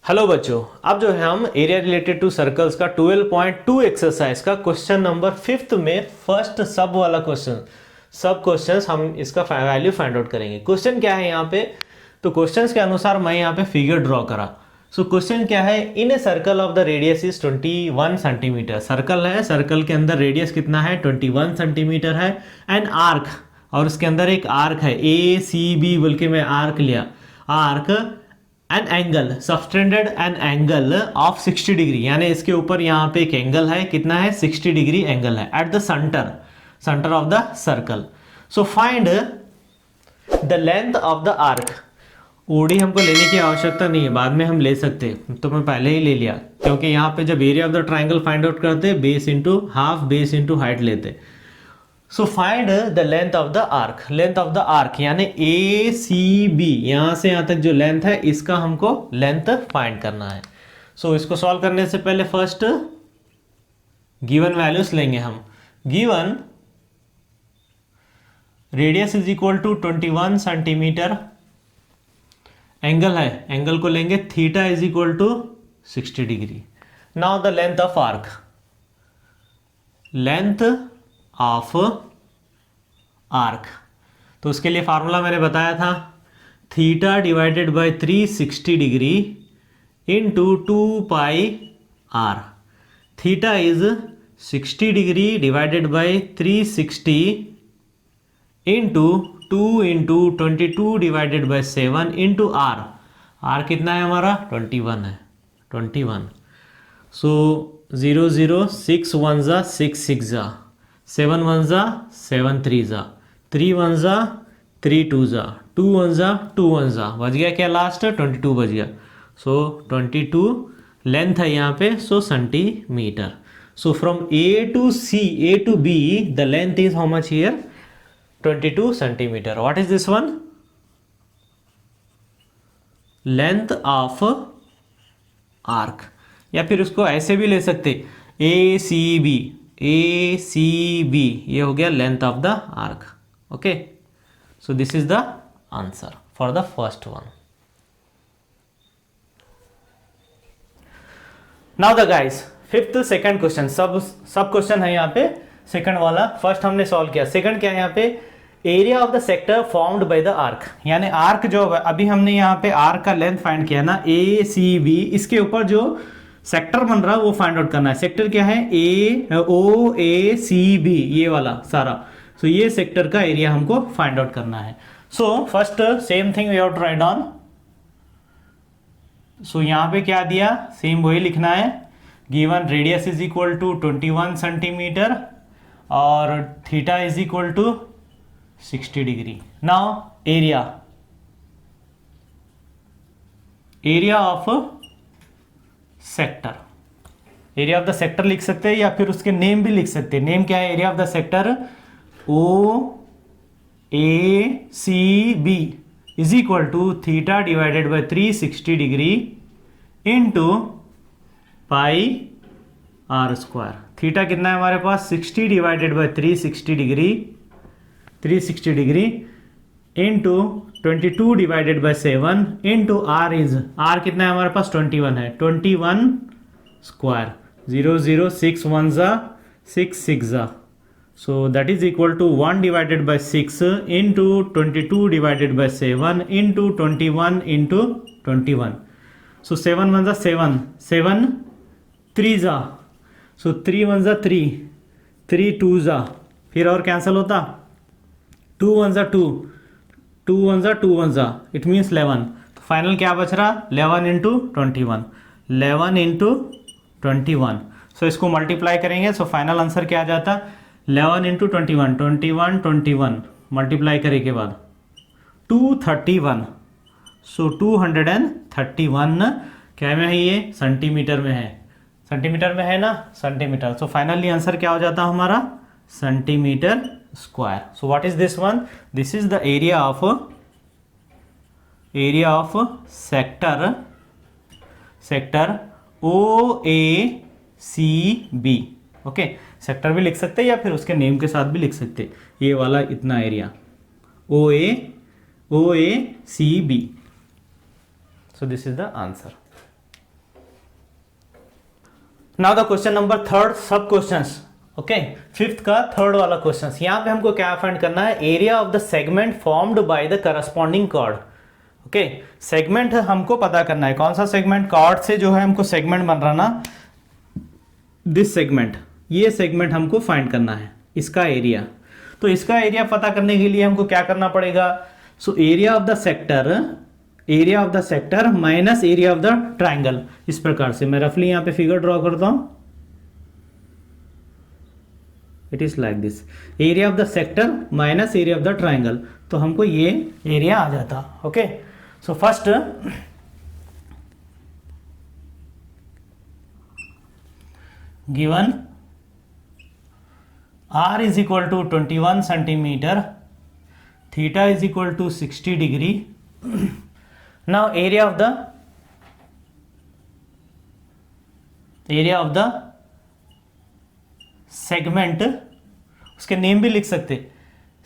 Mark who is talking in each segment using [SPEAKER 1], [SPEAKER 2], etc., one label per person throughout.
[SPEAKER 1] Hello बच्चों, अब जो है हम एरिया रिलेटेड टू सर्कल्स का 12.2 एक्सरसाइज का क्वेश्चन नंबर 5th में फर्स्ट सब वाला सब क्वेश्चंस हम इसका वैल्यू फाइंड आउट करेंगे। क्वेश्चन क्या है यहाँ पे, तो क्वेश्चंस के अनुसार मैं यहाँ पे फिगर ड्रॉ करा। सो क्वेश्चन क्या है, in a circle of the radius is 21 centimetre. Circle है, सर्कल के अंदर रेडियस कितना है 21 सेंटीमीटर है। एंड आर्क, और उसके अंदर एक आर्क है ए सी बी बोल के मैं आर्क लिया। Arc an angle subtended an angle of 60 degree, यानी इसके ऊपर यहाँ पे एक एंगल है, कितना है 60 डिग्री एंगल है at the centre of the circle. So find the length of the arc. OD हमको लेने की आवश्यकता नहीं है, बाद में हम ले सकते, तो मैं पहले ही ले लिया, क्योंकि यहाँ पे जब area of the triangle find out करते base into half, base into height लेते। So find the length of the arc. Length of the arc यानी ए सी बी, यहां से यहां तक जो लेंथ है इसका हमको लेंथ फाइंड करना है। सो इसको सॉल्व करने से पहले फर्स्ट गिवन वैल्यूज लेंगे हम। Given radius is equal to 21 centimetre, angle है, एंगल को लेंगे theta is equal to 60 degree. Now the length of arc, length of arc, तो उसके लिए फार्मूला मैंने बताया था, theta divided by 360 degree into 2 pi r. Theta is 60 degree divided by 360 into 2 into 22 divided by 7 into r. R कितना है हमारा 21 है, 21। सो 0 0 6 1 जा 6 6 जा 7 1 जा 7 3 जा 3 1 जा 3 2 जा 2 1 जा 2 1 जा, बच गया क्या लास्ट 22 बच गया। सो 22 लेंथ है यहाँ पे, so centimetre. So from A to C, A to B the length is how much here 22 centimetre. What is this one, length of arc. या फिर उसको ऐसे भी ले सकते, ए सी बी, ए सी बी, ये हो गया length of the arc. Okay, so this is the answer for the first one. Now the guys fifth second question, sub question है यहाँ पे। सेकंड वाला फर्स्ट हमने सॉल्व किया, सेकंड क्या है यहाँ पे, area of the sector formed by the arc. यानी आर्क जो अभी हमने यहाँ पे आर्क का लेंथ फाइंड किया ना, ए सी बी, इसके ऊपर जो सेक्टर बन रहा है वो फाइंड आउट करना है। सेक्टर क्या है, ए ओ ए सी बी, ये वाला सारा। सो ये सेक्टर का एरिया हमको फाइंड आउट करना है। So first same thing we have to write down. So यहां पे क्या दिया, सेम वही लिखना है। Given radius is equal to 21 centimetre और theta is equal to 60 degree. Now area, area of sector, area of the sector लिख सकते हैं या फिर उसके नेम भी लिख सकते हैं। नेम क्या है, area of the sector O A C B is equal to theta divided by 360 degree into pi r square. Theta कितना है हमारे पास 60 divided by 360 degree, 360 degree into 22 divided by 7 into r is, r कितना है हमारे पास 21 है, 21 square. 0 0 6 1 जा 6 6 जा, so that is equal to 1 divided by 6 into 22 divided by 7 into 21 into 21। So 7 1 जा 7, 7 3 जा, सो 3 1 जा 3, 3 2 जा, फिर और कैंसिल होता, 2 1 जा 2, 2 1 जा 2 1 जा, इट मीन्स 11। तो फाइनल क्या बच रहा 11 इंटू 21, 11 इंटू 21। सो इसको मल्टीप्लाई करेंगे, सो फाइनल आंसर क्या आ जाता 11 इंटू 21, 21 21 मल्टीप्लाई करने के बाद 231। सो 231 क्या में है, ये सेंटीमीटर में है, सेंटीमीटर में है ना, सेंटीमीटर। सो फाइनली आंसर क्या हो जाता हमारा centimetre square. So what is this one, this is the area of sector, sector O A C B. Okay, sector भी लिख सकते हैं या फिर उसके नेम के साथ भी लिख सकते, ये वाला इतना area O A C B. So this is the answer. Now the question number third, sub questions. Okay, fifth का थर्ड वाला क्वेश्चन। यहाँ पे हमको क्या फाइंड करना है, area of the segment formed by the corresponding chord. Okay, segment हमको पता करना है, कौन सा सेगमेंट, कॉर्ड से जो है हमको सेगमेंट बन रहा ना, दिस सेगमेंट, ये सेगमेंट हमको फाइंड करना है, इसका एरिया। तो इसका एरिया पता करने के लिए हमको क्या करना पड़ेगा, सो area of the sector minus area of the triangle. इस प्रकार से मैं रफली यहां पे फिगर ड्रॉ करता हूं, it is like this, area of the sector minus area of the triangle, तो हमको ये एरिया आ जाता। Okay, so first given r is equal to 21 centimeter, theta is equal to 60 degree. Now area of the segment, उसके name भी लिख सकते,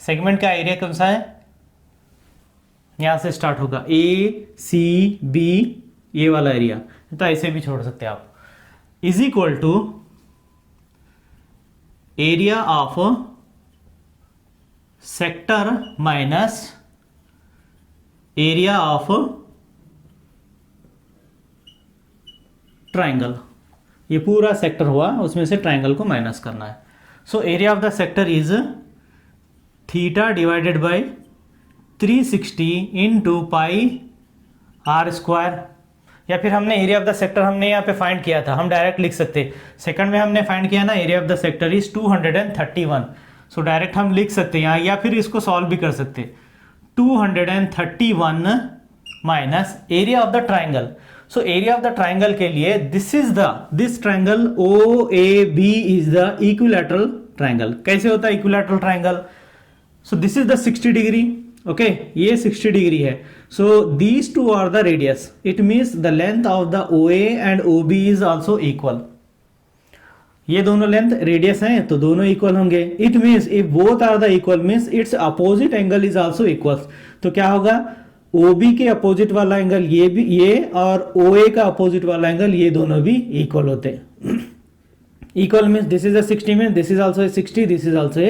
[SPEAKER 1] segment का area कौन सा है, यहां से स्टार्ट होगा ACB, ये वाला एरिया, तो ऐसे भी छोड़ सकते आप, is equal to area of sector minus area of triangle. ये पूरा सेक्टर हुआ, उसमें से ट्राइंगल को माइनस करना है। So area of the sector is theta divided by 360 into pi r square, या फिर हमने एरिया ऑफ द सेक्टर हमने यहाँ पे फाइंड किया था, हम डायरेक्ट लिख सकते, सेकंड में हमने फाइंड किया ना, area of the sector is 231, so direct हम लिख सकते हैं यहाँ, या फिर इसको सॉल्व भी कर सकते, 231 minus area of the triangle. So area of the triangle के लिए this triangle OAB is the equilateral triangle. कैसे होता है equilateral triangle, so this is the 60 degree, okay, ये 60 डिग्री है, so these two are the radius, it means the length of the OA and OB is also equal. ये दोनों length radius हैं तो दोनों इक्वल होंगे, it means if both are the equal means it's opposite angle is also equal. तो क्या होगा, OB के अपोजिट वाला एंगल ये भी, ये और OA का अपोजिट वाला एंगल ये दोनों भी इक्वल होते हैं। Equal means this is a 60 means this is also 60, this is also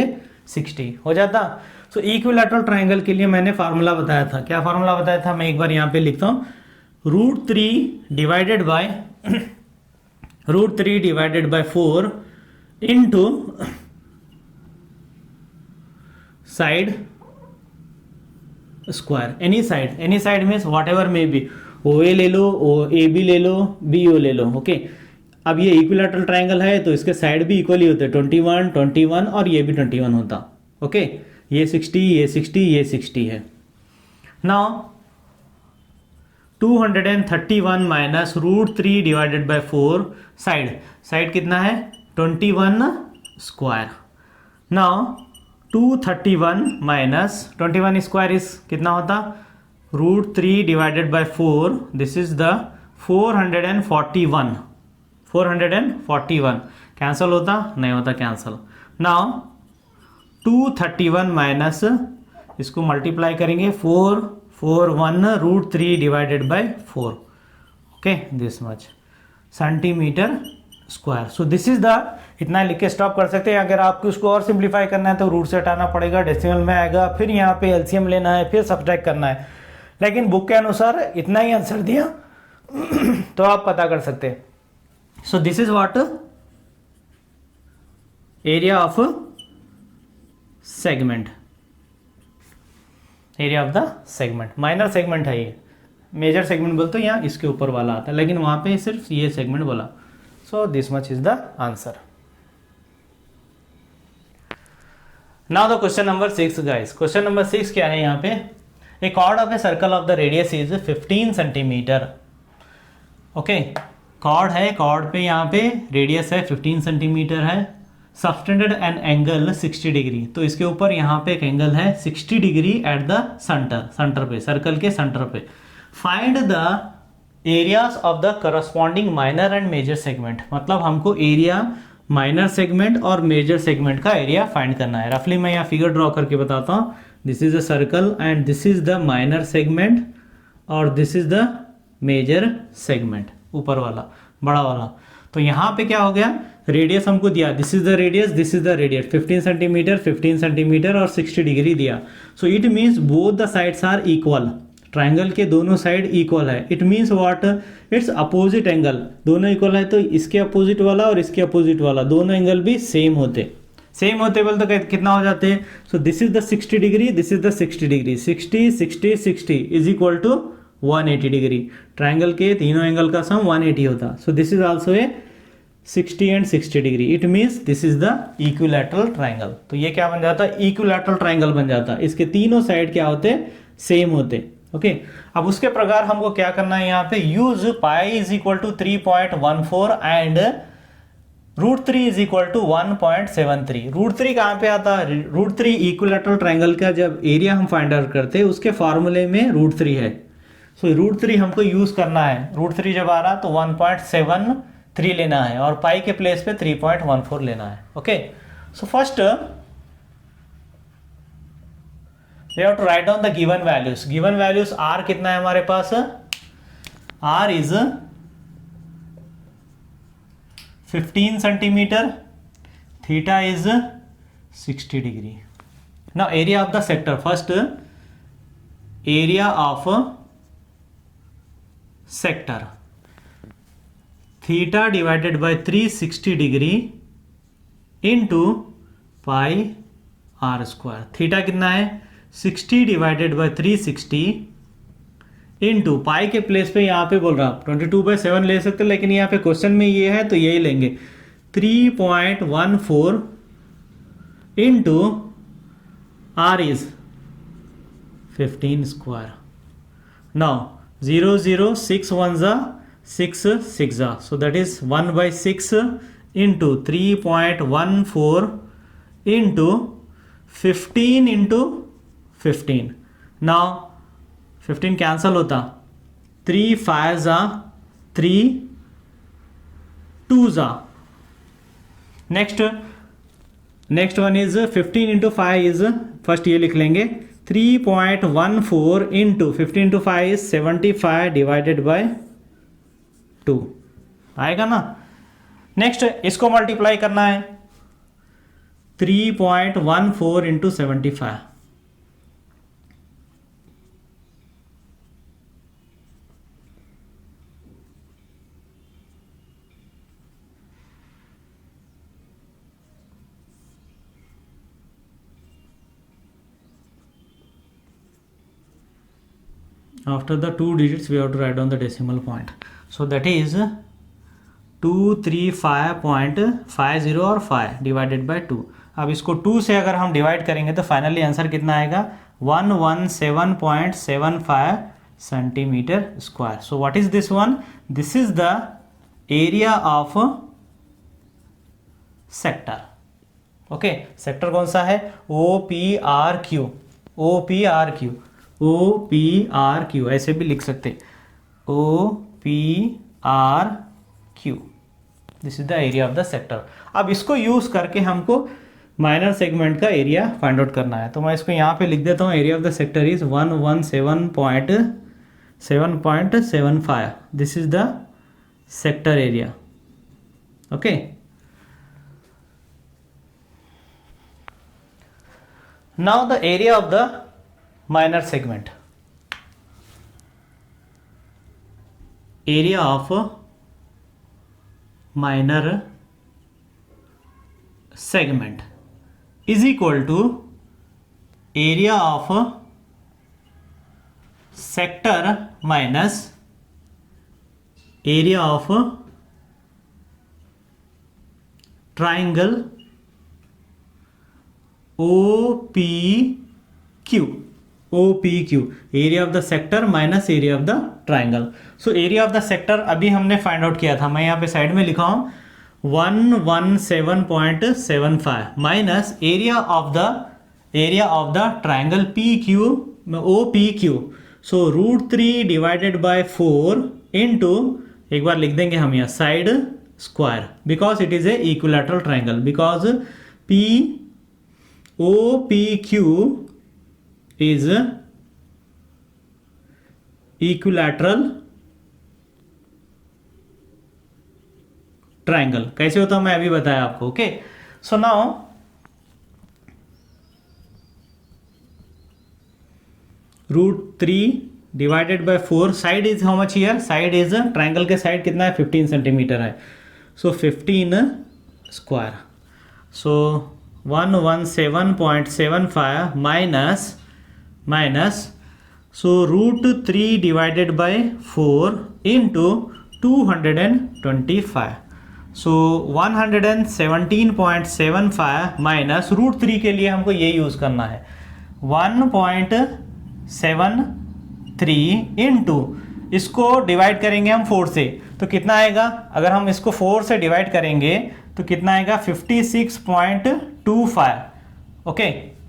[SPEAKER 1] 60 हो जाता। सो इक्विलैटरल ट्राइंगल के लिए मैंने फार्मूला बताया था, क्या फार्मूला बताया था, मैं एक बार यहाँ पे लिखता हूँ, √3 divided by 4 into side square, any side means what ever may be, OA ले लो, AB ले लो, BO ले लो। ओके, अब ये इक्विलैटरल ट्राइंगल है तो इसके साइड भी इक्वली होते हैं, 21 और ये भी 21 होता। ओके, ये 60, ये 60, ये 60 है। Now 231 minus √3 divided by 4, side कितना है 21 square. Now 231 minus 21 square is कितना होता, √3 divided by 4, this is the 441, cancel होता, नहीं होता कैंसल। नाउ 231 माइनस, इसको मल्टीप्लाई करेंगे 441 √3 divided by 4, okay, this much centimetre square. So this is the, इतना लिख के स्टॉप कर सकते हैं। अगर आपको उसको और सिंप्लीफाई करना है तो रूट से हटाना पड़ेगा, डेसिमल में आएगा, फिर यहाँ पे एलसीएम लेना है, फिर सब्ट्रैक्ट करना है, लेकिन बुक के अनुसार इतना ही आंसर दिया तो आप पता कर सकते हैं। So this is what area of segment, area of the segment, minor segment है ये, मेजर सेगमेंट बोलते हैं यहाँ इसके ऊपर वाला आता है, लेकिन वहां पे सिर्फ ये सेगमेंट बोला। So this much is the answer. Now the question number 6 guys, question number 6 क्या है यहाँ पे, a chord of a circle of the radius is 15 centimetre. Okay, chord है, कॉर्ड पे यहाँ पे रेडियस है 15 सेंटीमीटर है, सबटेंडेड एन एंगल 60 डिग्री, तो इसके ऊपर यहाँ पे एक एंगल है 60 डिग्री एट द सेंटर पे, सर्कल के सेंटर पे। Find the areas of the corresponding minor and major segment, मतलब हमको एरिया माइनर सेगमेंट और मेजर सेगमेंट का एरिया फाइंड करना है। रफली मैं यहाँ फिगर ड्रॉ करके बताता हूँ, this is a circle and this is the minor segment और this is the major segment, ऊपर वाला बड़ा वाला। तो यहाँ पे क्या हो गया, रेडियस हमको दिया, this is the radius, this is the radius, 15 centimetre 15 centimetre और 60 डिग्री दिया. So it means both the sides are equal. Triangle के दोनों साइड इक्वल है. It means what, it's opposite angle. दोनों इक्वल है तो इसके अपोजिट वाला और इसके अपोजिट वाला दोनों एंगल भी सेम होते. सेम होते बोल तो कितना हो जाते हैं. So this is the 60 degree, this is the 60 degree. 60 60 60 is equal to 180 degree. Triangle के तीनों एंगल का सम 180 होता. So this is also a 60 and 60 degree. It means this is the equilateral triangle. तो ये क्या बन जाता है, इक्विलैटरल ट्राइंगल बन जाता. इसके तीनों साइड क्या होते, सेम होते. ओके अब उसके प्रकार हमको क्या करना है, यहाँ पे use pi is equal to 3.14 and √3 is equal to 1.73. √3 कहाँ पे आता है, √3 इक्विलैटरल ट्राइंगल का जब एरिया हम फाइंड आउट करते हैं उसके फॉर्मूले में √3 है. सो √3 हमको यूज करना है. √3 जब आ रहा तो 1.73 लेना है और पाई के प्लेस पे 3.14 लेना है. Okay so first we have to write down the given values. Given values r कितना है हमारे पास, r is 15 centimetre, theta is 60 degree. Now area of the sector. First area of sector, theta divided by 360 degree into pi r square. Theta कितना है 60 divided by 360 into पाई के place पे यहाँ पे बोल रहा हूँ 22/7 ले सकते, लेकिन यहाँ पे क्वेश्चन में ये है तो यही लेंगे. 3.14 into r is 15 square. Now 0 0 6 1 जा 6 6 जा, so that is 1/6 into 3.14 into 15 into 15. Now 15 cancel होता, 3 5 जा 3 2 जा. Next one is 15 into 5 is, first ये लिख लेंगे 3.14 into 15 into 5 is 75 divided by 2 आएगा ना. नेक्स्ट इसको मल्टीप्लाई करना है 3.14 into 75. After the 2 digits we have to write down the decimal point. So that is 235.50 और 5 डिवाइडेड बाय 2. अब इसको 2 से अगर हम डिवाइड करेंगे तो फाइनली आंसर कितना आएगा 117.75 centimetre square. So what is this one, this is the area of sector. Okay sector कौन सा है, OPRQ. OPRQ OPRQ ऐसे भी लिख सकते, OPRQ. This is the area of the sector. अब इसको यूज करके हमको माइनर सेगमेंट का एरिया फाइंड आउट करना है. तो मैं इसको यहाँ पे लिख देता हूँ, area of the sector is 117.75. This is the sector area. Okay now the area of the minor segment. Area of minor segment is equal to area of sector minus area of triangle OPQ. OPQ area of the sector minus area of the triangle. So area of the sector अभी हमने find out किया था, मैं यहाँ पे side में लिखा हूँ 117.75 minus area of the triangle PQ OPQ. So √3 divided by 4 into, एक बार लिख देंगे हम यहाँ side square, because it is a equilateral triangle, because OPQ is equilateral triangle कैसे होता है मैं अभी बताया आपको. Okay, so now √3 divided by 4. Side is how much here? Side is, triangle के साइड कितना है? 15 सेंटीमीटर है. सो 15 square. So 117.75 minus so √3 divided by 4 into 225. So 117.75 minus √3 के लिए हमको ये यूज़ करना है 1.73 इंटू, इसको डिवाइड करेंगे हम 4 से तो कितना आएगा? अगर हम इसको 4 से डिवाइड करेंगे तो कितना आएगा? 56.25. ओके,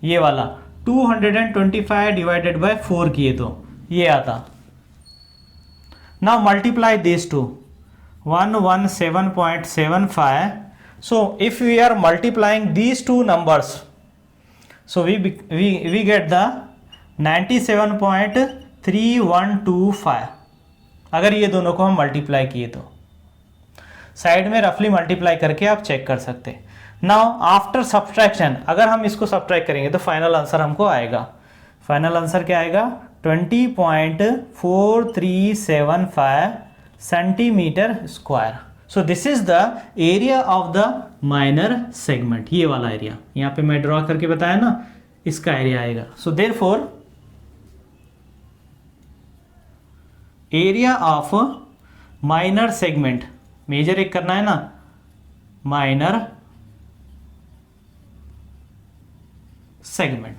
[SPEAKER 1] ये वाला 225 डिवाइडेड बाय 4 किए तो ये आता. Now multiply this to 117.75. So if we are multiplying these two numbers, so we get the 97.3125. अगर ये दोनों को हम मल्टीप्लाई किए तो साइड में रफली मल्टीप्लाई करके आप चेक कर सकते हैं. नाउ आफ्टर सब्सट्रैक्शन, अगर हम इसको सब्सट्रैक्ट करेंगे तो फाइनल आंसर हमको आएगा. फाइनल आंसर क्या आएगा? 20.4375 centimetre square. So this is the area of the minor segment. ये वाला एरिया यहाँ पे मैं ड्रॉ करके बताया ना, इसका एरिया आएगा. So therefore area of minor segment, major एक करना है ना, minor segment,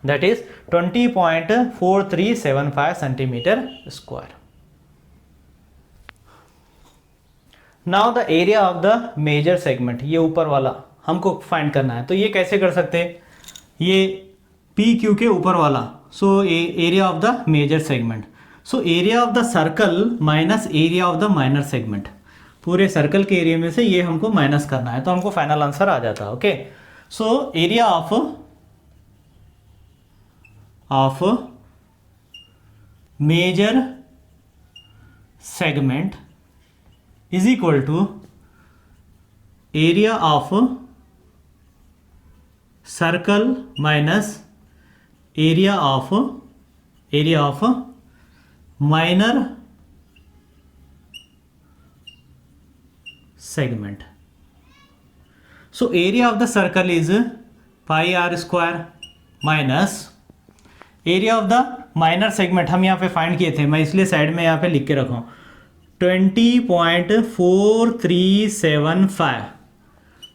[SPEAKER 1] that is 20.4375 centimetre square. Now the area of the major segment, ये ऊपर वाला हमको फाइंड करना है. तो ये कैसे कर सकते हैं? ये PQ के ऊपर वाला, so area of the major segment. So area of the circle minus area of the minor segment, पूरे सर्कल के एरिया में से ये हमको माइनस करना है तो हमको फाइनल आंसर आ जाता है. Okay, so area of major segment is equal to area of circle minus area of minor segment. So area of the circle is pi r square minus area of the minor segment हम यहाँ पे find किए थे, मैं इसलिए side में यहाँ पे लिख के रखा हूँ 20.4375.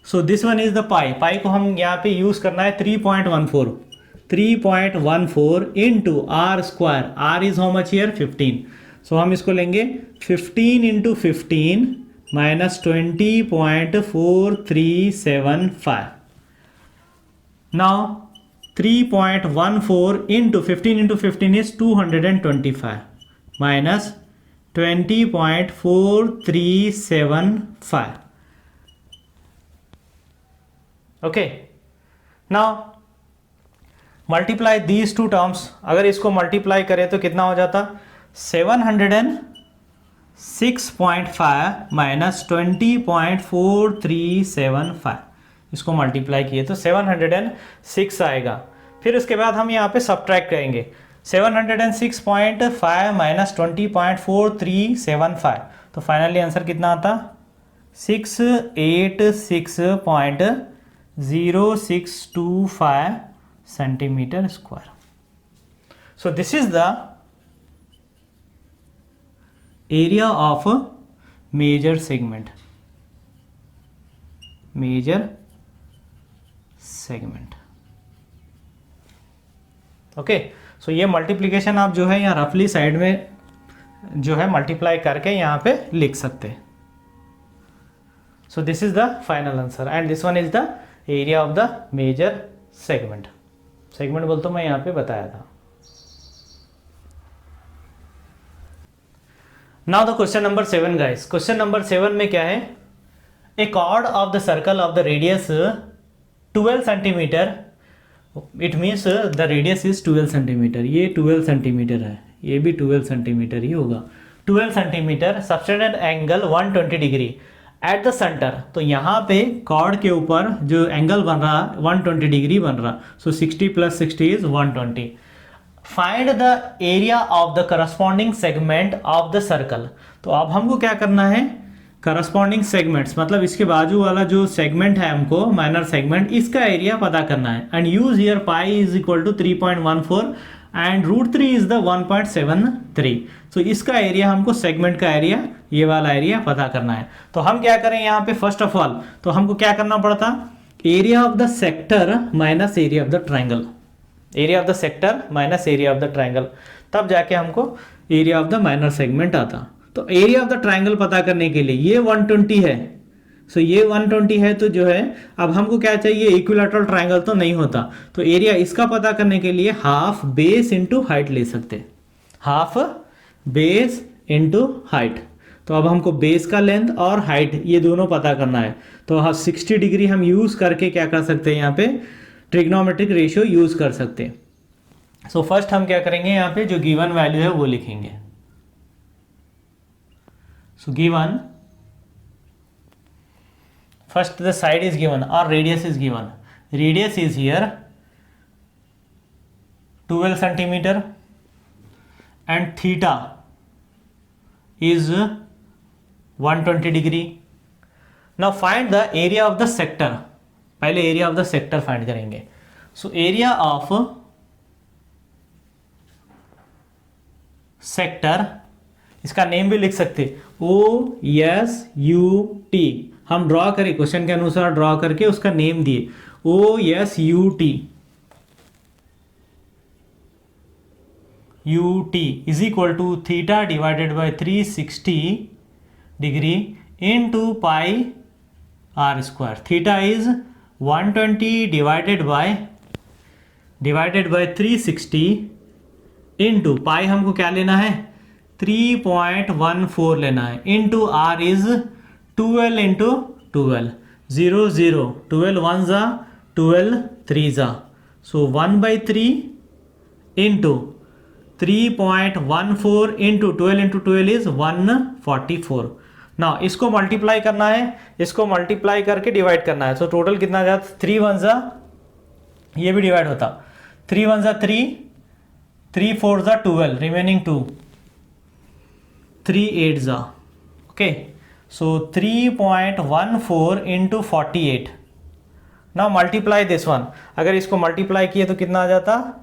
[SPEAKER 1] So this one is the pi. Pi को हम यहाँ पे यूज करना है 3.14 into R square. R is how much here? 15. So हम इसको लेंगे 15 into 15 minus 20.4375. Now 3.14 into 15 is 225 minus 20.4375. Okay, now multiply these two terms. अगर इसको मल्टीप्लाई करें तो कितना हो जाता? 706.5 माइनस 20.4375. इसको मल्टीप्लाई किए तो 706 आएगा. फिर उसके बाद हम यहाँ पे सब्ट्रैक्ट करेंगे 706.5 माइनस 20.4375. तो फाइनली आंसर कितना आता? 686.0625 centimetre square. So this is the area of major segment. Major segment. Okay, so ये मल्टीप्लिकेशन आप जो है यहाँ रफली साइड में जो है मल्टीप्लाई करके यहाँ पे लिख सकते हैं. So this is the final answer and this one is the area of the major segment. Segment बोल तो मैं यहाँ पे बताया था. Now the question number 7 guys. Question number 7 में क्या है? A chord of the circle of the radius 12 centimetre. It means the radius is 12 centimetre. ये 12 सेंटीमीटर है, ये भी 12 सेंटीमीटर ही होगा. 12 centimetre, subtended angle 120 degree at the centre. तो यहाँ पे कॉर्ड के ऊपर जो एंगल बन रहा 120 डिग्री बन रहा, सो 60 + 60 is 120। Find the area of the corresponding segment of the circle. तो अब हमको क्या करना है, करस्पॉन्डिंग सेगमेंट्स मतलब इसके बाजू वाला जो सेगमेंट है हमको माइनर सेगमेंट, इसका एरिया पता करना है। And use here pi is equal to 3.14 and √3 is the 1.73। तो इसका एरिया हमको सेगमेंट का एरिया, ये वाला एरिया पता करना है। तो हम क्या करें यहाँ पे, फर्स्ट ऑफ ऑल तो हमको क्या करना पड़ता, area of the sector minus area of the triangle, area of the sector minus area of the triangle, तब जाके हमको area of the minor segment आता। तो एरिया ऑफ द ट्राइंगल पता करने के लिए ये 120 है, सो ये 120 है, तो जो है अब हमको क्या चाहिए, इक्विलैटरल ट्राइंगल तो नहीं होता, तो एरिया इसका पता करने के लिए हाफ बेस इंटू हाइट ले सकते, हाफ बेस इंटू हाइट। तो अब हमको बेस का लेंथ और हाइट ये दोनों पता करना है। तो 60 डिग्री हम यूज करके क्या कर सकते हैं, यहाँ पे ट्रिग्नोमेट्रिक रेशियो यूज कर सकते हैं। सो फर्स्ट हम क्या करेंगे, यहाँ पे जो गिवन वैल्यू है वो लिखेंगे। So given, first the side is given or radius is given. Radius is here 12 centimeter and theta is 120 degree. Now find the area of the sector. पहले area of the sector find करेंगे. So area of sector, इसका name भी लिख सकते OSUT, हम draw करें question के अनुसार, ड्रॉ करके उसका नेम दिए OSUT, UT is equal to theta divided by 360 degree into pi r square. Theta is 120 divided by 360 into pi हमको क्या लेना है, 3.14 लेना है, इनटू आर इज 12 इंटू 12, 0 0, 12 1 जा 12 3 जा, सो 1/3 इंटू 3.14 इंटू 12 इंटू 12 इज 144। ना इसको मल्टीप्लाई करना है, इसको मल्टीप्लाई करके डिवाइड करना है। सो टोटल कितना जाता, 3 1 जा, ये भी डिवाइड होता, 3 1 जा 3, 3 4 जा 12, रिमेनिंग 2, 3 8 जा, okay. So 3.14 into 48. Now multiply this one. अगर इसको मल्टीप्लाई किए तो कितना आ जाता,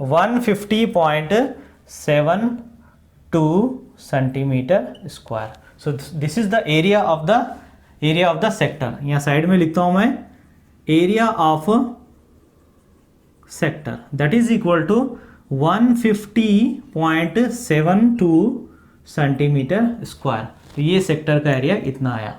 [SPEAKER 1] 150.72 centimetre square. So this is the area of the sector. यहाँ साइड में लिखता हूं मैं, area of sector that is equal to 150.72 centimetre square. तो ये सेक्टर का एरिया इतना आया।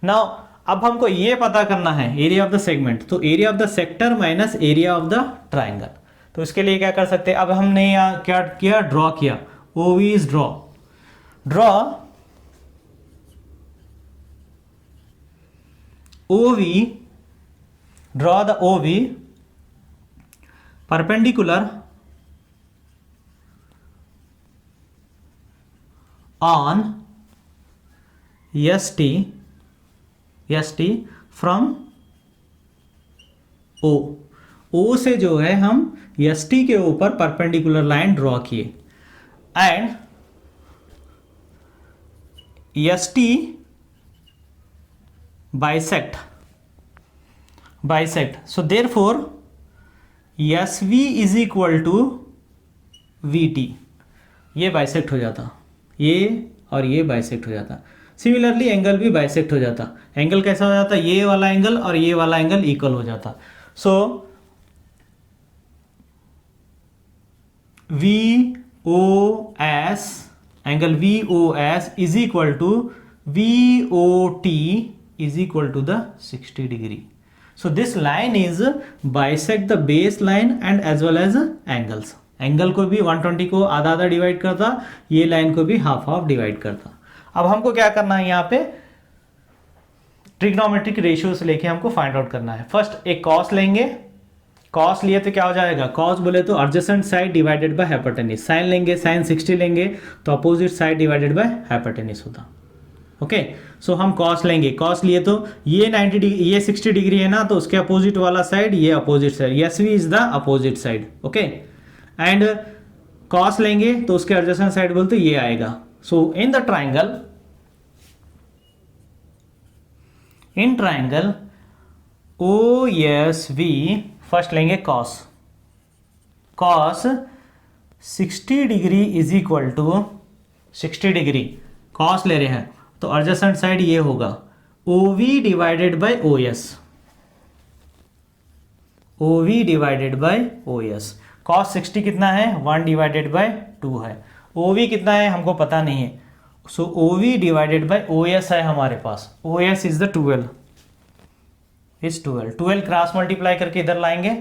[SPEAKER 1] नाउ अब हमको ये पता करना है एरिया ऑफ द सेगमेंट, तो area of the sector minus area of the triangle. तो इसके लिए क्या कर सकते हैं, अब हमने यहाँ क्या किया, ड्रॉ किया, OV is draw OV, draw the OV perpendicular on ST from O से जो है हम ST के ऊपर परपेंडिकुलर लाइन ड्रॉ किए, and ST bisect, so therefore SV is equal to VT, ये बाइसेक्ट हो जाता, ये और ये बाइसेक्ट हो जाता। सिमिलरली एंगल भी बाइसेक्ट हो जाता। एंगल कैसा हो जाता, ये वाला एंगल और ये वाला एंगल इक्वल हो जाता। So VOS, angle VOS is equal to VOT is equal to the 60 degree. So this line is bisect the base line and as well as angles. Angle को भी 120 को आधा आधा डिवाइड करता, ये लाइन को भी हाफ हाफ डिवाइड करता। अब हमको क्या करना है, यहाँ पे ट्रिग्नोमेट्रिक रेशियो से लेके हमको फाइंड आउट करना है। फर्स्ट एक कॉस लेंगे, कॉस लिए तो क्या हो जाएगा, कॉस बोले तो adjacent side divided by hypotenuse, sine लेंगे साइन 60 लेंगे तो opposite side divided by hypotenuse होता। ओके सो हम कॉस लेंगे, कॉस लिए तो ये 90 डिग्री ये 60 डिग्री है ना, तो उसके अपोजिट वाला साइड ये opposite side, yes V is the opposite side. Okay and cos लेंगे तो उसके एडजेसेंट साइड बोलते ये आएगा। So in the triangle, in triangle O S V first लेंगे cos, cos 60 degree is equal to 60 degree cos ले रहे हैं तो एडजेसेंट साइड ये होगा OV divided by OS, OV divided by OS। Cos 60 कितना है 1 डिवाइडेड बाय 2 है, OV कितना है हमको पता नहीं है, so OV divided by OS है हमारे पास, OS is the 12, is 12 cross multiply करके इधर लाएंगे,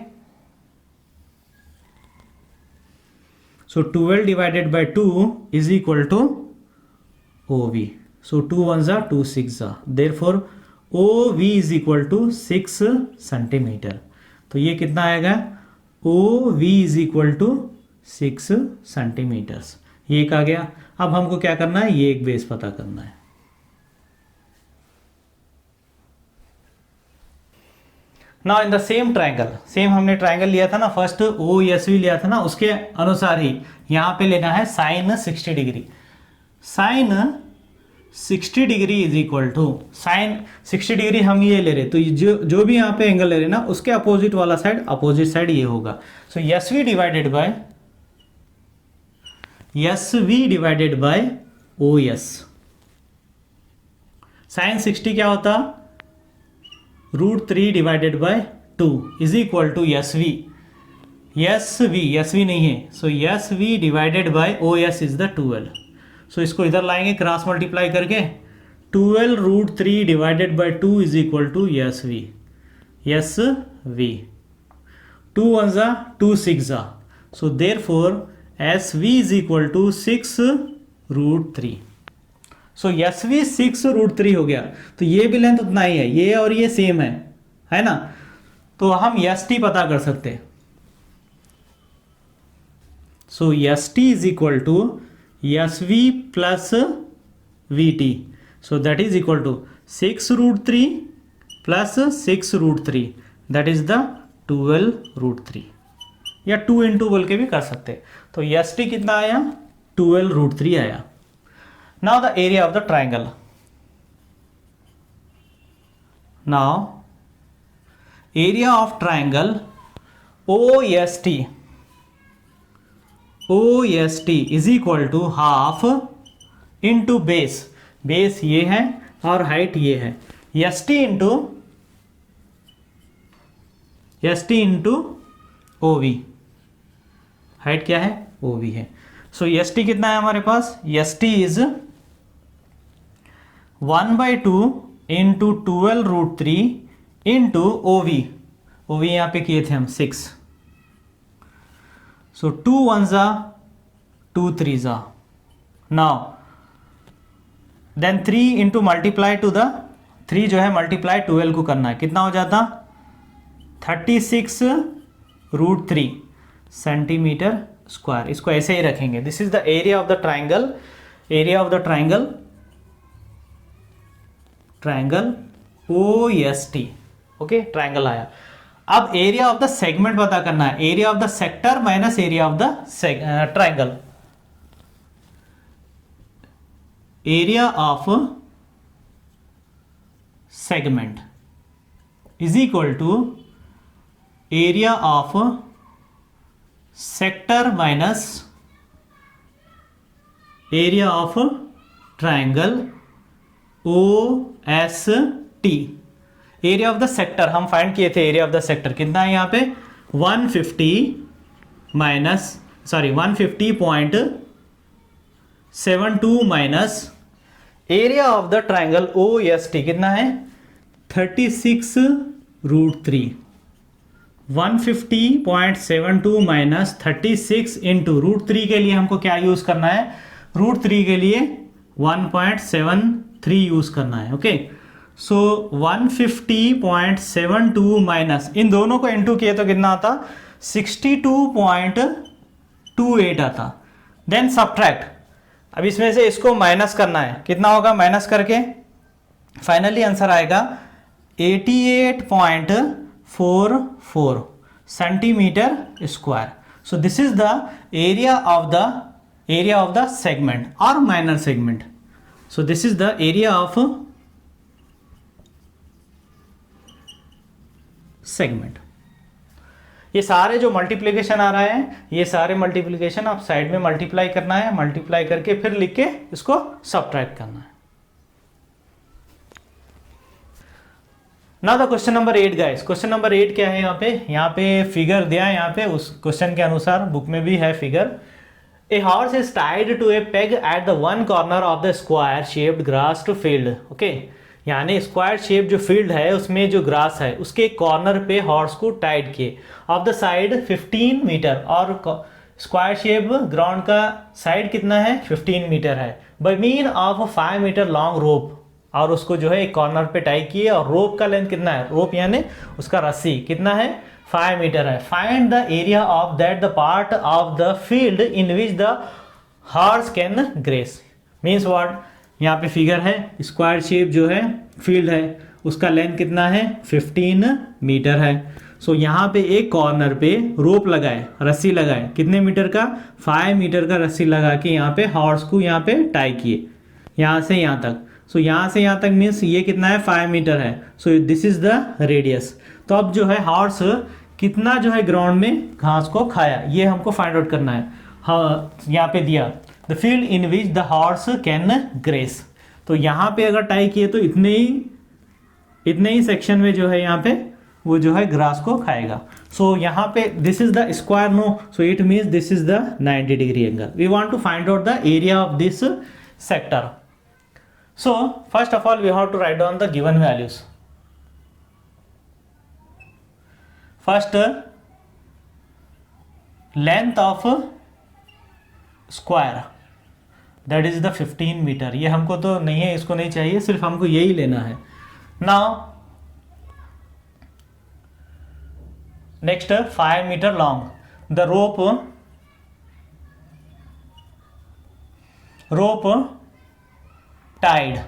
[SPEAKER 1] so 12 divided by 2 is equal to OV, so 2 1s are 2 6s are, therefore OV is equal to 6 centimetre. तो ये कितना आएगा OV is equal to 6 centimetres, ये एक आ गया। अब हमको क्या करना है, ये एक बेस पता करना है। Now in the same triangle, same हमने ट्राइंगल लिया था ना फर्स्ट OSV लिया था ना, उसके अनुसार ही यहाँ पे लेना है sine 60 degree, sine 60 degree is equal to sine 60 degree हम ये ले रहे, तो जो भी यहाँ पे एंगल ले रहे ना उसके अपोजिट वाला साइड, अपोजिट साइड ये होगा। So SV divided by OS, sine 60 क्या होता √3 divided by 2 is equal to SV नहीं है, so SV divided by OS is the 12। So इसको इधर लाएंगे क्रॉस मल्टीप्लाई करके, 12 √3 divided by 2 is equal to SV, 2 1s are 2 6s are, so therefore SV is equal to 6 √3। So SV 6 √3 हो गया, तो ये भी लेंथ उतना ही है, ये और ये सेम है ना, तो हम ST पता कर सकते हैं। So ST is equal to SV plus VT, so that is equal to 6 √3 plus 6 √3 that is the 12 √3, या 2 इंटू बोल के भी कर सकते। तो ST कितना आया 12 √3 आया। Now the area of the triangle, now area of triangle OST is equal to half into base, base ये है और हाइट ये है, ST इंटू OV, हाइट क्या है OV है। सो ST कितना है हमारे पास, ST is 1/2 into 12 √3 into OV यहाँ पे किए थे हम 6, so 2 1s are 2 3s are, now then 3 into multiply to the 3 जो है मल्टीप्लाई 12 को करना है, कितना हो जाता 36 √3 सेंटीमीटर स्क्वायर। इसको ऐसे ही रखेंगे, this is the area of the triangle, area of the triangle OST। Okay triangle आया। अब एरिया ऑफ द सेगमेंट पता करना है, area of the sector minus area of the triangle, area of segment is equal to area of sector minus area of triangle OST। Area of the sector हम find किए थे, area of the sector कितना है यहाँ पे 150.72 minus area of the triangle OST कितना है 36 √3, 150.72 minus 36 into √3 के लिए हमको क्या यूज करना है, √3 के लिए 1.73 यूज करना है। ओके सो 150.72 माइनस, इन दोनों को इनटू किए तो कितना आता, 62.28 आता। देन सब्ट्रैक्ट, अब इसमें से इसको माइनस करना है, कितना होगा माइनस करके फाइनली आंसर आएगा 88.44 centimetre square. So this is the area of the segment और minor segment. So this is the area of segment. ये सारे जो मल्टीप्लिकेशन आ रहे हैं, ये सारे मल्टीप्लिकेशन आप साइड में मल्टीप्लाई करना है, मल्टीप्लाई करके फिर लिख के इसको सब्ट्रैक्ट करना है। Now the question number 8 guys, question number 8 क्या है, यहाँ पे फिगर दिया है, यहाँ पे उस क्वेश्चन के अनुसार बुक में भी है figure. A horse is tied to a peg at the one corner of the square shaped grass to field. Okay, यानी स्क्वायर शेप जो फील्ड है उसमें जो ग्रास है उसके कॉर्नर पे हॉर्स को टाइड किए, ऑफ द साइड 15 मीटर, और स्क्वायर शेप ग्राउंड का साइड कितना है 15 मीटर है, by mean of 5 metre long rope, और उसको जो है एक कॉर्नर पे टाई किए, और रोप का लेंथ कितना है, रोप यानी उसका रस्सी कितना है 5 मीटर है। Find the area of that the part of the field in which the horse can grace. Means what, यहाँ पे फिगर है, स्क्वायर शेप जो है फील्ड है उसका लेंथ कितना है 15 मीटर है। सो यहाँ पे एक कॉर्नर पे रोप लगाए, रस्सी लगाए, कितने मीटर का 5 मीटर का रस्सी लगा के यहाँ पे हॉर्स को यहाँ पे टाई किए, यहाँ से यहाँ तक। सो यहाँ से यहाँ तक मीन्स ये कितना है 5 मीटर है। सो दिस इज द रेडियस। तो अब जो है हॉर्स कितना जो है ग्राउंड में घास को खाया, ये हमको फाइंड आउट करना है। हाँ, यहाँ पे दिया the field in which the horse can grace. तो यहाँ पे अगर टाई किए तो इतने ही सेक्शन में जो है यहाँ पे वो जो है ग्रास को खाएगा। सो यहाँ पे this is the square, no, so it means this is the 90 degree angle. We want to find out the area of this sector. So first of all we have to write down the given values. First, length of square, that is the 15 metre. ये हमको तो नहीं है, इसको नहीं चाहिए, सिर्फ हमको यही लेना है। Now next 5 metre long, the rope tied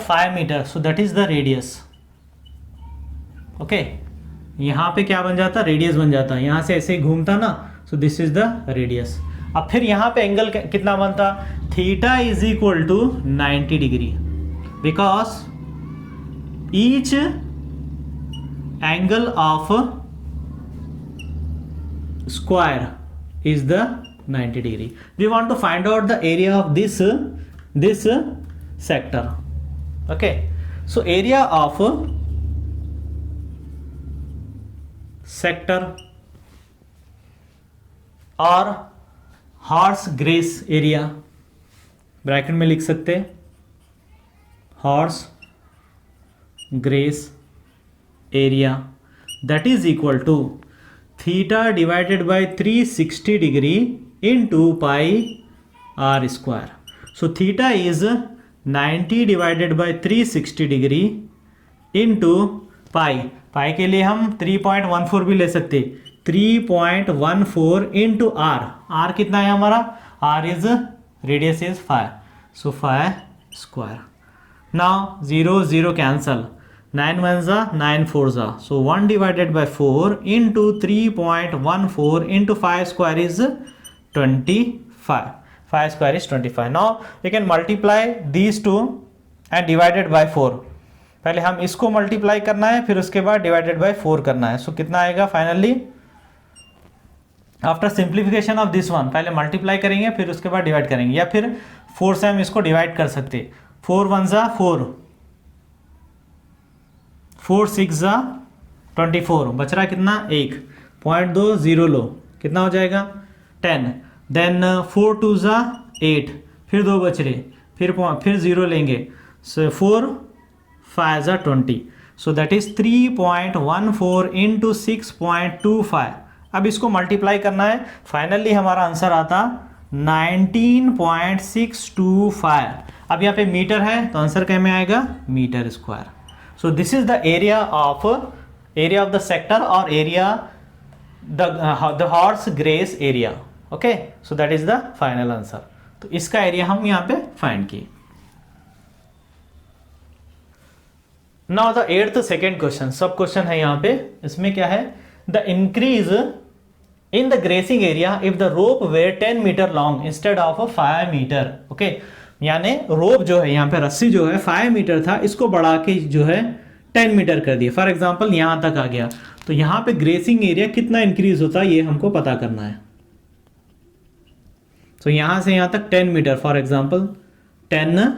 [SPEAKER 1] 5 metre, so that is the radius। Okay, यहाँ पे क्या बन जाता, रेडियस बन जाता, यहाँ से ऐसे ही घूमता ना, so this is the radius। अब फिर यहाँ पे एंगल कितना बनता, theta is equal to 90 degree, because each angle of square is the 90 degree. We want to find out the area of this sector. Okay, so area of sector और horse graze area, bracket में लिख सकते हैं horse graze area, that is equal to theta divided by 360 degree into pi r square. So theta is 90 divided by 360 degree into pi। pi के लिए हम 3.14 भी ले सकते, 3.14 into r। r कितना है हमारा, r is radius is 5, so 5 square। Now 0 0 cancel, 9 1 जा 9 4 जा, so 1 divided by 4 into 3.14 into 5 square is 25. 5 square is 25. Now we can multiply these two and divided by 4। पहले हम इसको मल्टीप्लाई करना है, फिर उसके बाद डिवाइडेड बाय 4 करना है। सो कितना आएगा finally, after simplification of this one, पहले मल्टीप्लाई करेंगे फिर उसके बाद डिवाइड करेंगे, या फिर 4 से हम इसको डिवाइड कर सकते। 4 1 जा 4, 4 6 जा 24, बच रहा कितना 1, 0.20 लो, कितना हो जाएगा 10। देन 4 2 जा 8, फिर 2 बच रहे, फिर 0 लेंगे, सो 4 5 जा 20, सो दैट इज 3.14 इंटू 6.25। अब इसको मल्टीप्लाई करना है, फाइनली हमारा आंसर आता 19.625। अब यहाँ पे मीटर है तो आंसर क्या में आएगा metre square. So this is the area of the sector और area the horse graze area. Okay, so that is the final answer. तो इसका एरिया हम यहाँ पे फाइंड किए. Now the 8th second question, sub question है यहाँ पे. इसमें क्या है, the increase in the grazing area if the rope were 10 metre long instead of 5 metre. Okay, यानी रोप जो है यहाँ पे रस्सी जो है 5 मीटर था, इसको बढ़ा के जो है 10 मीटर कर दिया. फॉर एग्जाम्पल यहाँ तक आ गया, तो यहाँ पे ग्रेसिंग एरिया कितना इंक्रीज होता है ये हमको पता करना है. तो यहाँ से यहाँ तक 10 मीटर, फॉर एग्जाम्पल 10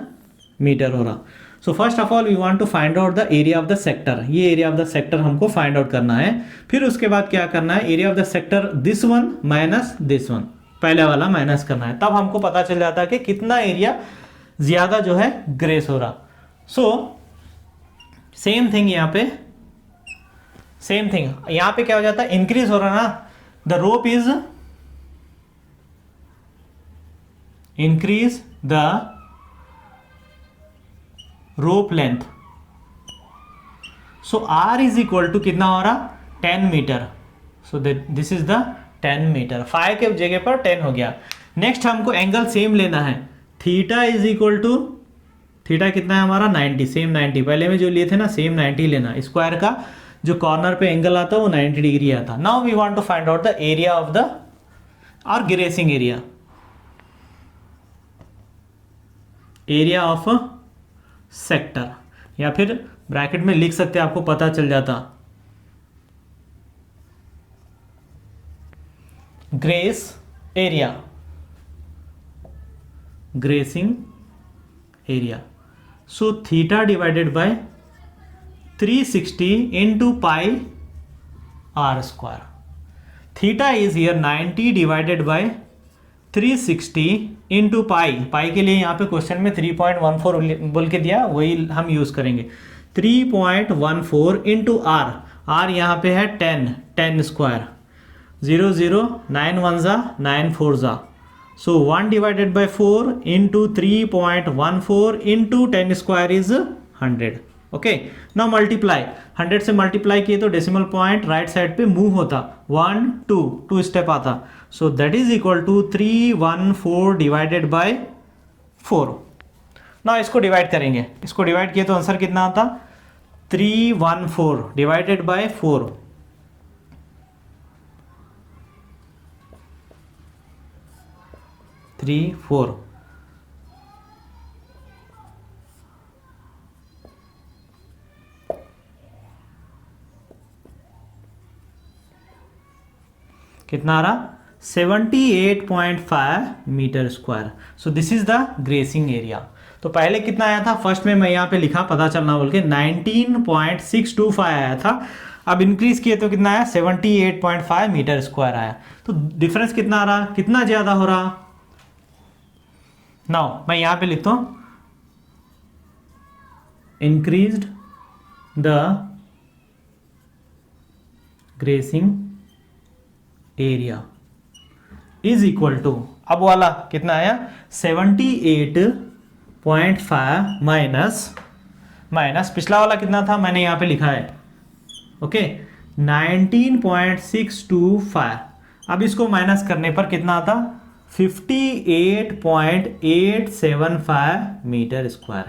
[SPEAKER 1] मीटर हो रहा. So first of all we want to find out the area of the sector. ये एरिया ऑफ द सेक्टर हमको फाइंड आउट करना है. फिर उसके बाद क्या करना है, area of the sector this one minus this one, पहले वाला माइनस करना है. तब हमको पता चल जाता है कि कितना एरिया ज्यादा जो है ग्रेस हो रहा. सो सेम थिंग यहाँ पे, सेम थिंग यहाँ पे क्या हो जाता है, इंक्रीज हो रहा ना. The rope is increase the rope length. So r is equal to कितना हो रहा, 10 metre. So this is the 10 metre. 5 के जगह पर 10 हो गया. नेक्स्ट हमको एंगल सेम लेना है. Theta is equal to, theta कितना है हमारा 90, सेम 90. पहले में जो लिए थे ना सेम 90 लेना. स्क्वायर का जो कॉर्नर पे एंगल आता है वो 90 डिग्री आता. Now we want to find out the area of the और grazing area. Area of sector, या फिर ब्रैकेट में लिख सकते हैं, आपको पता चल जाता. Graze area, grazing area. So theta divided by 360 into pi r square. Theta is here 90 divided by 360 into pi. Pi के लिए यहाँ पे क्वेश्चन में 3.14 बोल के दिया, वही हम यूज़ करेंगे. 3.14 इंटू आर. आर यहाँ पे है 10 स्क्वायर. 0 0 9 1 जा 9 4 जा. So 1 divided by 4 into 3.14 into 10 square is 100. Okay, now multiply. 100 से मल्टीप्लाई किए तो डेसिमल पॉइंट राइट साइड पे मूव होता. 1 2 स्टेप आता. So that is equal to 314 divided by 4. ना इसको डिवाइड करेंगे, इसको डिवाइड किए तो आंसर कितना आता, 314 डिवाइडेड बाय 4. कितना आ रहा, 78.5 metre square. So this is the grazing area. तो पहले कितना आया था, फर्स्ट में मैं यहाँ पे लिखा पता चलना बोल के 19.625 आया था. अब इंक्रीज किए तो कितना आया, 78.5 मीटर स्क्वायर आया. तो डिफरेंस कितना आ रहा, कितना ज्यादा हो रहा. नाउ मैं यहाँ पे लिखता हूँ, increased the grazing area is equal to, अब वाला कितना आया 78.5 माइनस पिछला वाला कितना था मैंने यहाँ पे लिखा है. ओके 19.625. अब इसको माइनस करने पर कितना आता, 58.875 मीटर स्क्वायर.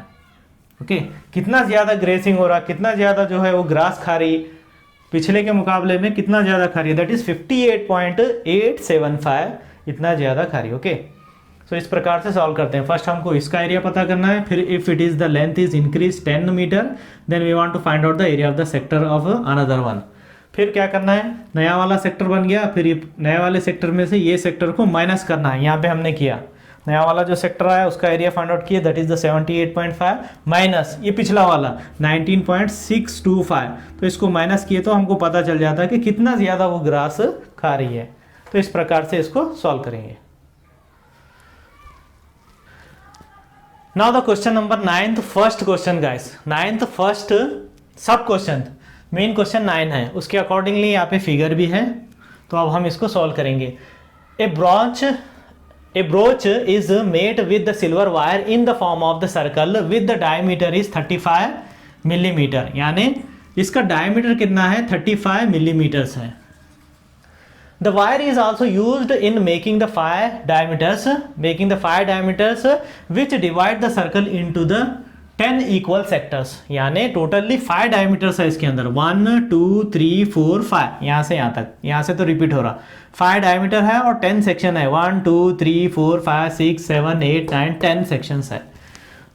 [SPEAKER 1] ओके, कितना ज्यादा ग्रेसिंग हो रहा, कितना ज्यादा जो है वो ग्रास खा रही, पिछले के मुकाबले में कितना ज्यादा खा रही है, दैट इज 58.875 इतना ज्यादा खा रही है. ओके, सो इस प्रकार से सॉल्व करते हैं. फर्स्ट हमको इसका एरिया पता करना है, फिर if it is the length is increase 10 metre then we want to find out the area of the sector of another one. फिर क्या करना है, नया वाला सेक्टर बन गया, फिर ये नया वाले सेक्टर में से ये सेक्टर को माइनस करना है. यहाँ पे हमने किया, नया वाला जो सेक्टर आया उसका एरिया फाइंड आउट किया, दैट इज द 78.5 माइनस ये पिछला वाला 19.625. तो इसको माइनस किए तो हमको पता चल जाता है कि कितना ज्यादा वो ग्रास खा रही है. तो इस प्रकार से इसको सॉल्व करेंगे. Now the question number 9th first question guys, 9th first सब क्वेश्चन, मेन क्वेश्चन 9 है, उसके अकॉर्डिंगली यहाँ पे फिगर भी है. तो अब हम इसको सॉल्व करेंगे. A branch a brooch is made with the silver wire in the form of the circle with the diameter is 35 millimetre, यानी इसका डायमीटर कितना है 35 मिलीमीटर्स है. The wire is also used in making the 5 diameters which divide the circle into the 10 equal sectors. यानी totally 5 diameters है इसके अंदर, 1 2 3 4 5, यहाँ से यहाँ तक, यहाँ से तो रिपीट हो रहा, 5 डायमीटर है और 10 सेक्शन है, 1 2 3 4 5 6 7 8 9 10 सेक्शंस है.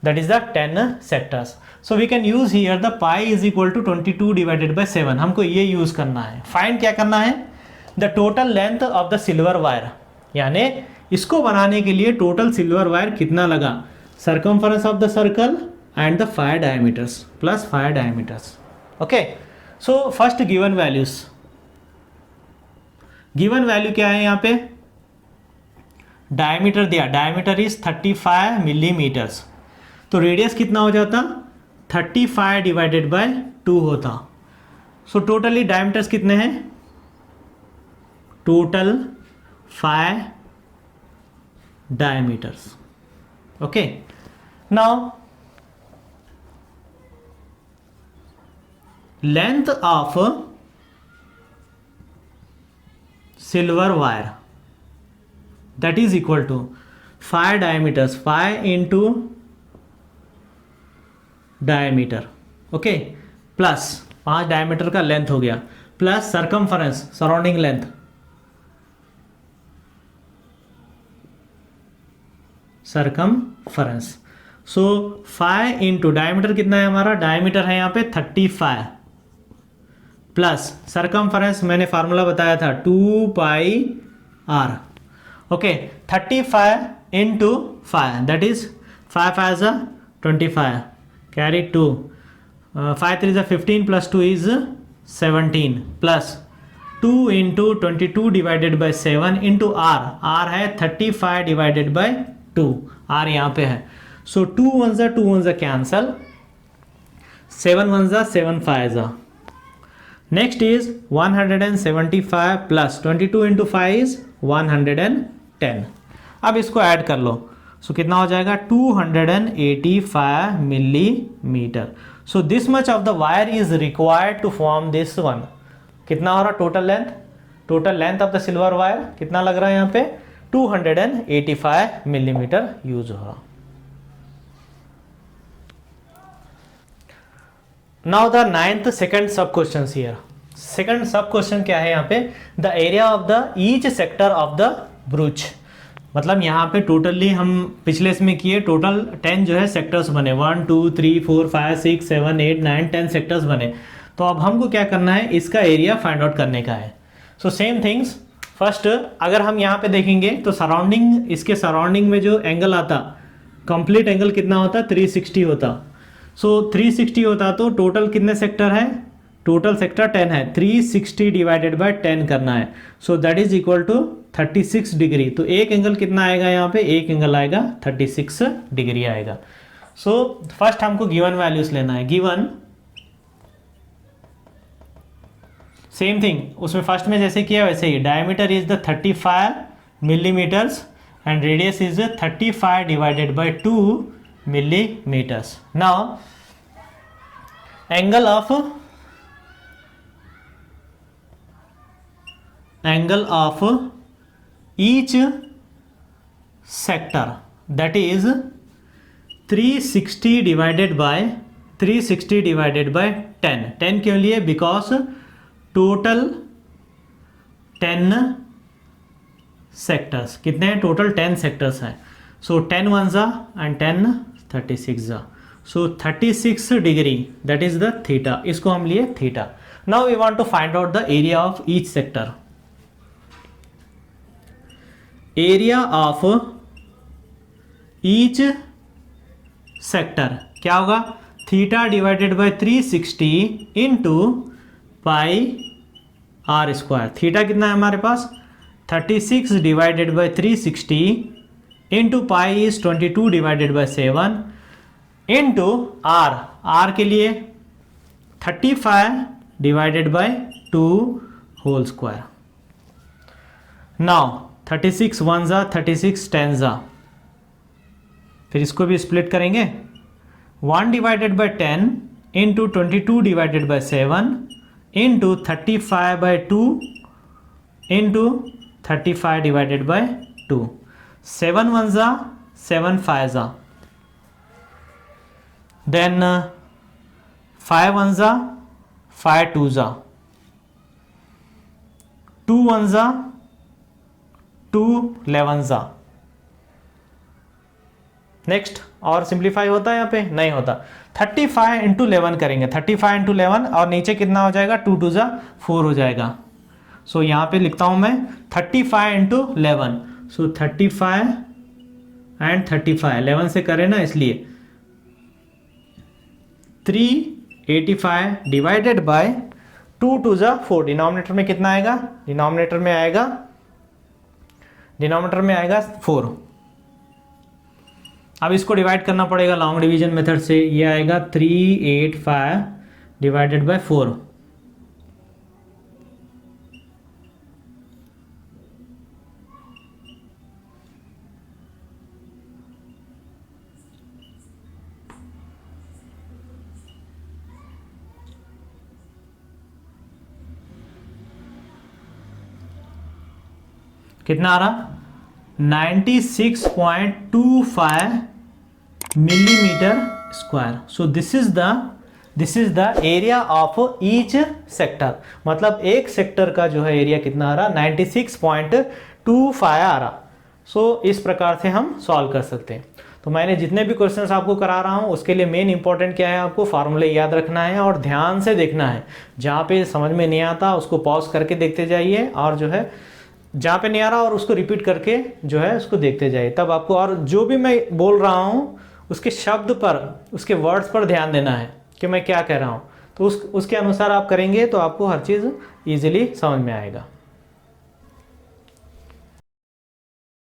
[SPEAKER 1] That is the 10 sectors. So we can use here the pi is equal to 22 divided by 7. हमको ये यूज करना है. फाइंड क्या करना है? The total length of the silver wire, यानी इसको बनाने के लिए टोटल सिल्वर वायर कितना लगा, circumference of the circle and the 5 diameters plus 5 diameters. Okay, so first given values. Given value क्या है यहाँ पे? डायमीटर दिया, डायमीटर इज 35 मिलीमीटर्स, तो रेडियस कितना हो जाता, 35 डिवाइडेड बाय 2 होता. सो टोटली डायमीटर्स कितने हैं, total 5 diameters. Okay, now length of silver wire, that is equal to 5 diameters, 5 into diameter. Okay, plus 5 diameter का लेंथ हो गया, plus circumference surrounding length, circumference. So 5 into diameter कितना है हमारा, diameter है यहाँ पे 35 प्लस सर्कमफरेंस मैंने फार्मूला बताया था 2 pi r. Okay, 35 into 5 that is 5 5 25 carry 2, 5 3 15 plus 2 is 17 plus 2 into 22 divided by 7 into r, r है 35 डिवाइडेड बाई 2, आर यहाँ पे है. सो 2 1 जा कैंसल, 7 1 जा 7 5 जा. Next is 175 plus 22 into 5 is 110. अब इसको ऐड कर लो, सो कितना हो जाएगा 285 millimetre. So this much of the wire is required to form this one. कितना हो रहा total length, total length of the silver wire कितना लग रहा है यहाँ पे, 285 मिलीमीटर यूज हो रहा. नाउ द 9th सेकंड सब क्वेश्चन हियर. सेकंड सब क्वेश्चन क्या है यहाँ पे, the area of the each sector of the ब्रूच. मतलब यहाँ पे टोटली हम पिछले इसमें किए, टोटल 10 जो है सेक्टर्स बने, 1 2 3 4 5 6 7 8 9 10 सेक्टर्स बने. तो अब हमको क्या करना है, इसका एरिया फाइंड आउट करने का है. सो सेम थिंग्स, फर्स्ट अगर हम यहाँ पे देखेंगे तो सराउंडिंग, इसके सराउंडिंग में जो एंगल आता, कंप्लीट एंगल कितना होता, 360 होता. सो 360 होता तो टोटल कितने सेक्टर है, टोटल सेक्टर 10 है, 360 डिवाइडेड बाय 10 करना है. So that is equal to 36 degree. तो एक एंगल कितना आएगा यहाँ पे, एक एंगल आएगा 36 डिग्री आएगा. सो फर्स्ट हमको गिवन वैल्यूज लेना है. गिवन सेम थिंग, उसमें फर्स्ट में जैसे किया वैसे ही, diameter is the 35 millimetres and radius is 35 divided by 2 millimetres. Now angle of each sector that is 360 divided by 10. 10 क्यों लिए, बिकॉज टोटल 10 सेक्टर्स, कितने हैं टोटल 10 सेक्टर्स हैं. सो 10 1 जा एंड 10 36 जा. So 36 degree that is the theta, इसको हम लिए theta. Now we want to find out the area of each sector. Area of each sector क्या होगा, theta divided by 360 into pi r square. Theta कितना है हमारे पास, 36 divided by 360 into pi is 22 divided by 7 into r, r के लिए 35 divided by 2 whole square. Now 36 one ज़ा 36 ten ज़ा। फिर इसको भी स्प्लिट करेंगे, 1 divided by 10 into 22 divided by 7 into 35 by 2 into 35 divided by 2। 7 one ज़ा 7 फाइव ज़ा, देन 5 वन ज़ा 5 टू ज़ा, 2 वन ज़ा 2 11 ज़ा। नेक्स्ट, और सिंप्लीफाई होता है यहाँ पे? नहीं होता। 35 इंटू 11 करेंगे, 35 इंटू 11 और नीचे कितना हो जाएगा? 2 टू ज़ा 4 हो जाएगा। सो यहाँ पे लिखता हूँ मैं 35 इंटू 11। सो 35 एंड 35 11 से करें ना, इसलिए 385 डिवाइडेड बाय 2 टू ज़ा 4। डिनोमिनेटर में कितना आएगा? डिनोमिनेटर में आएगा 4। अब इसको डिवाइड करना पड़ेगा लॉन्ग डिवीजन मेथड से। ये आएगा 385 डिवाइडेड बाय 4। कितना आ रहा? 96.25 millimeter square. So this is the area of each sector. मतलब एक सेक्टर का जो है एरिया कितना आ रहा? 96.25 आ रहा। सो इस प्रकार से हम सॉल्व कर सकते हैं। तो मैंने जितने भी क्वेश्चंस आपको करा रहा हूँ उसके लिए मेन इंपॉर्टेंट क्या है? आपको फार्मूले याद रखना है और ध्यान से देखना है। जहाँ पे समझ में नहीं आता उसको पॉज करके देखते जाइए, और जो है जहाँ पे नहीं आ रहा और उसको रिपीट करके जो है उसको देखते जाइए, तब आपको, और जो भी मैं बोल रहा हूँ उसके शब्द पर, उसके वर्ड्स पर ध्यान देना है कि मैं क्या कह रहा हूँ। तो उसके अनुसार आप करेंगे तो आपको हर चीज़ ईजिली समझ में आएगा।